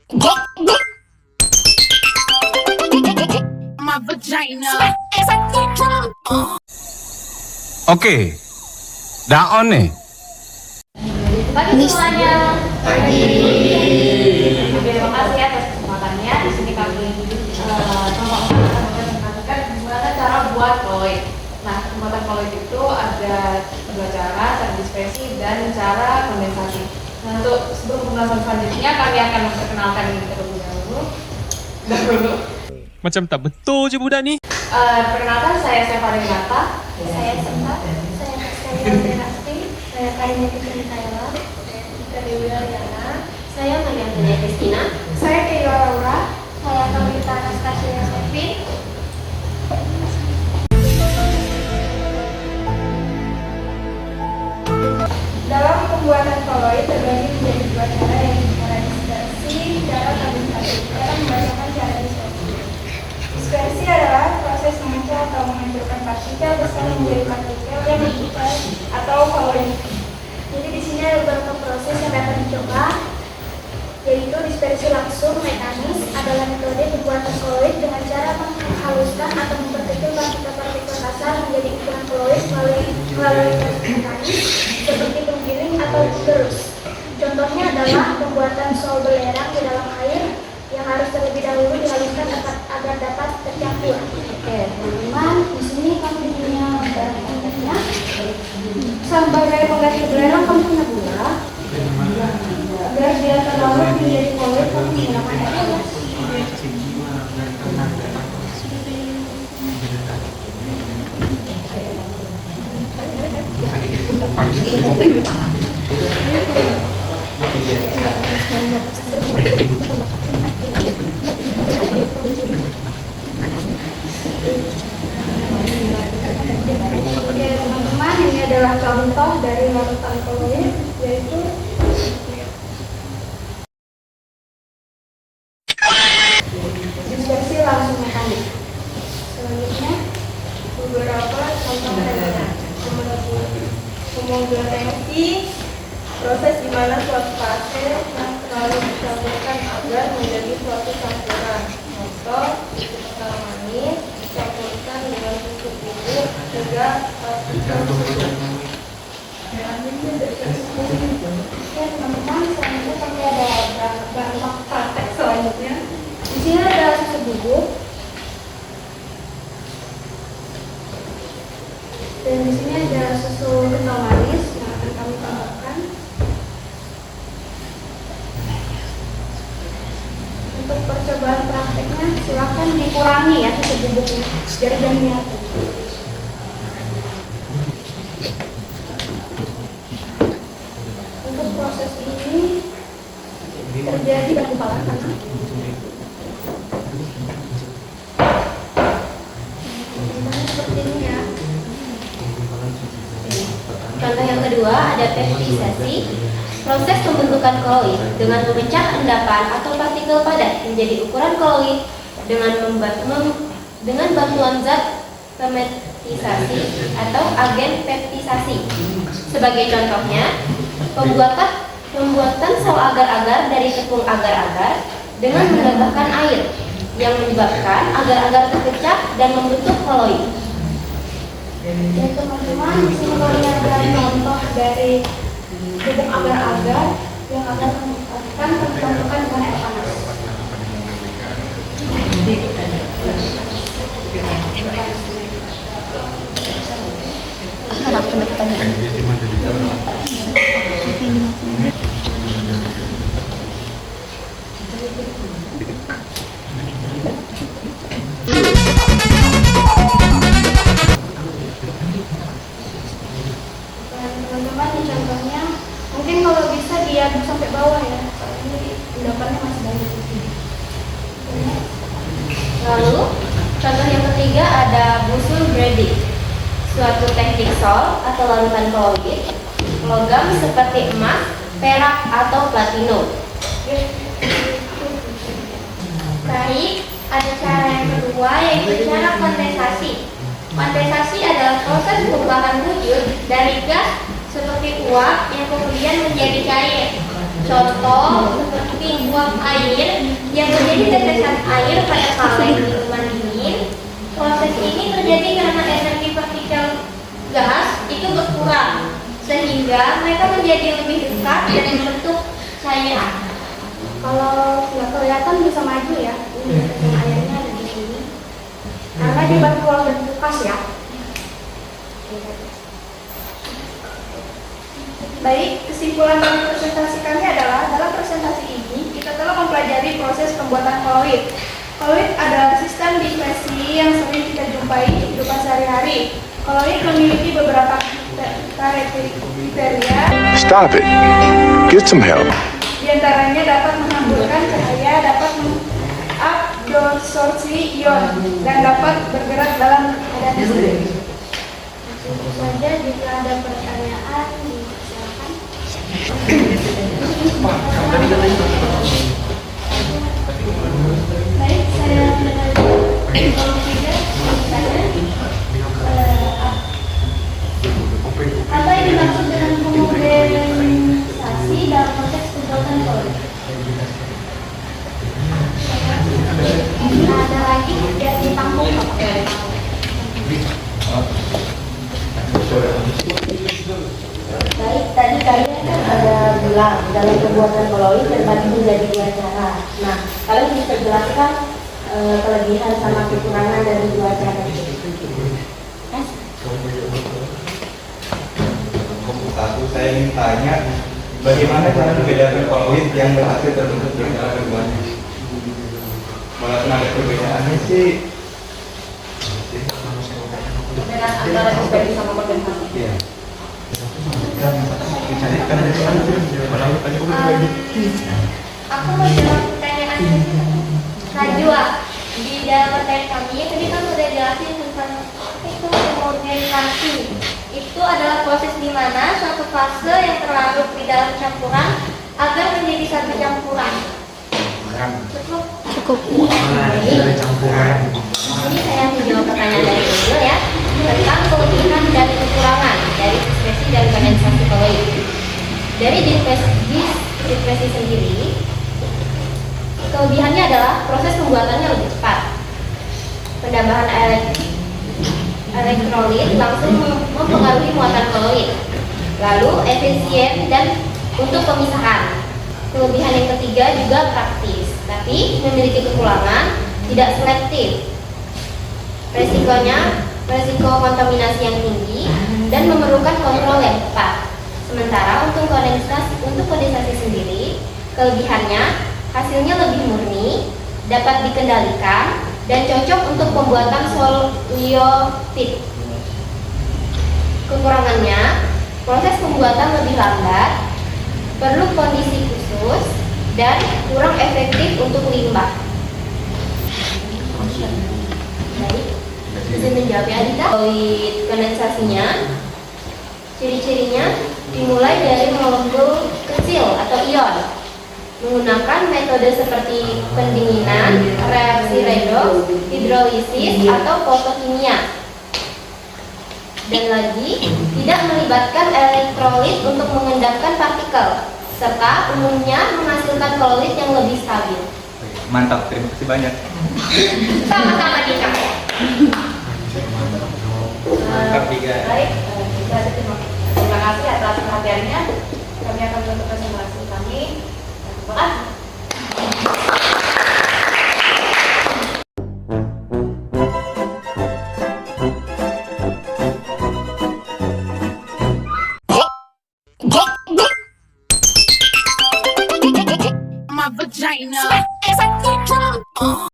Oke, daon nih. Pagi semuanya. Pagi. Terima kasih atas kesempatannya. Di sini kami akan menjelaskan gimana cara buat koloid. Nah, pembuatan koloid itu ada dua cara dispersi dan cara kondensasi. Nah, untuk sebelum pembahasan selanjutnya, kami akan memperkenalkan terlebih dahulu. Macam tak betul je budak ni. Perkenalkan, saya Stefani Renata. Saya Sinta, saya Kaskaya Renasti, saya Karina Putri Kayla, saya Dewi Ariana, saya Maria Antania Kristina, saya Keyo Laura, saya Kawita Anastasia Sevin. Dalam pembuatan koloid terbagi menjadi dua cara, yaitu cara dispersi, cara kondensasi. Kita akan membacakan cara dispersi. Dispersi adalah proses memecah atau menghancurkan partikel besar menjadi partikel yang kecil atau koloid. Jadi di sini ada beberapa proses yang dapat dicoba, yaitu dispersi langsung mekanis adalah metode pembuatan koloid dengan cara menghaluskan atau memperkecil partikel-partikel kasar menjadi ukuran koloid melalui proses mekanis seperti penggiling atau penggerus. Contohnya adalah pembuatan sol belerang di dalam air yang harus terlebih dahulu dihaluskan agar dapat tercampur. Oke, teman-teman, di sini kami punya barang-barangnya. Sebagai pengganti belerang, kamu punya gula. Agar dia terlarut menjadi koloid, kamu menggunakan air panas. Oke teman-teman, ini adalah contoh dari larutan koloid, yaitu dispersi langsung mekanik. Selanjutnya beberapa contoh lainnya. Homogenesi, proses di mana suatu fase yang terlalu dicampurkan agar menjadi suatu campuran. Contoh, kental manis dicampurkan dengan susu bubuk hingga ya teman-teman, selanjutnya kami ada bahan praktek selanjutnya. Di sini ada susu bubuk dan di sini ada susu kental manis yang akan kami tambahkan. Untuk percobaan prakteknya silakan dikurangi ya susu bubuknya biar jadi nyatu. Untuk proses ini terjadi di kepala kanan. Seperti ini ya. Contoh yang kedua ada peptisasi, proses pembentukan koloid dengan memecah endapan atau partikel padat menjadi ukuran koloid dengan bantuan zat peptisasi atau agen peptisasi. Sebagai contohnya, pembuatan sel agar-agar dari tepung agar-agar dengan menambahkan air yang menyebabkan agar-agar terpecah dan membentuk koloid. Ya teman-teman, di sini kami ada contoh dari bubuk agar-agar yang akan dicampurkan dengan air panas. Teman-teman, ini contohnya mungkin kalau bisa diaduk sampai bawah ya, soalnya ini endapannya masih banyak. Lalu, contoh yang ketiga ada busul breading, suatu teknik sol atau larutan koloid, logam seperti emas, perak, atau platinum. Baik, ada cara yang kedua yaitu cara kondensasi. Kondensasi adalah proses perubahan wujud dari gas seperti uap yang kemudian menjadi cair. Contoh seperti uap air yang terjadi tetesan air pada kaleng minuman dingin. Proses ini terjadi karena energi partikel gas itu berkurang, sehingga mereka menjadi lebih dekat dan membentuk cairan. Kalau nggak kelihatan bisa maju ya. Ini tetesan airnya ada di sini. Karena dia berkeluar dan bekas ya. Baik, kesimpulan dari presentasi kami adalah dalam presentasi ini kita telah mempelajari proses pembuatan koloid. Koloid adalah sistem difresi yang sering kita jumpai di kehidupan sehari-hari. Koloid memiliki beberapa kriteria. Stop it. Get some help. Di antaranya dapat menghamburkan cahaya, dapat mengabsorpsi ion, dan dapat bergerak dalam keadaan listrik. Tentu saja jika ada pertanyaan silakan. Baik, saya mendengar kalau tidak bertanya, Apa yang dimaksud dengan homogenisasi dalam konteks pembuatan koloid? Ada lagi yang ditampung apa? Baik, tadi kalian kan ada bilang dalam pembuatan koloid terbagi menjadi dua cara. Nah, kalian bisa jelaskan kelebihan sama kekurangan dari dua cara itu. Satu, saya ingin tanya bagaimana cara membedakan koloid yang berhasil terbentuk dari cara keduanya. Walaupun ada perbedaannya sih. Perbedaan antara dispersi sama kondensasi. Iya. Dicarikan dari sana sih. Walaupun tadi udah begitu. Aku mau jawab pertanyaan Najwa. Di dalam materi kami tadi kan udah jelasin tentang itu homogenisasi. Itu adalah proses di mana suatu fase yang terlarut di dalam campuran agar menjadi satu campuran. Cukup. Ini saya menjawab pertanyaan dari Google ya tentang kelebihan dan kekurangan dari dispersi dan kondensasi koloid. Dari dispersi sendiri, kelebihannya adalah proses pembuatannya lebih cepat. Penambahan elektrolit langsung mempengaruhi muatan koloid. Lalu efisien dan untuk pemisahan. Kelebihan yang ketiga juga praktis, tapi memiliki kekurangan tidak selektif. Resiko kontaminasi yang tinggi dan memerlukan kontrol yang tepat. Sementara untuk kondensasi sendiri, kelebihannya hasilnya lebih murni, dapat dikendalikan, dan cocok untuk pembuatan solidifit. Kekurangannya, proses pembuatan lebih lambat, perlu kondisi khusus, dan kurang efektif untuk limbah. Baik, bisa menjawab ya Adita. Koloid kondensasinya, ciri-cirinya dimulai dari molekul kecil atau ion, menggunakan metode seperti pendinginan, reaksi redoks, hidrolisis, atau fotokimia. Dan lagi, tidak melibatkan elektrolit untuk mengendapkan partikel, serta umumnya menghasilkan koloid yang lebih stabil. Mantap, terima kasih banyak. Sama-sama Dika. Baik, terima kasih atas perhatiannya. Kami akan menutup presentasi kami. Terima kasih. My vagina.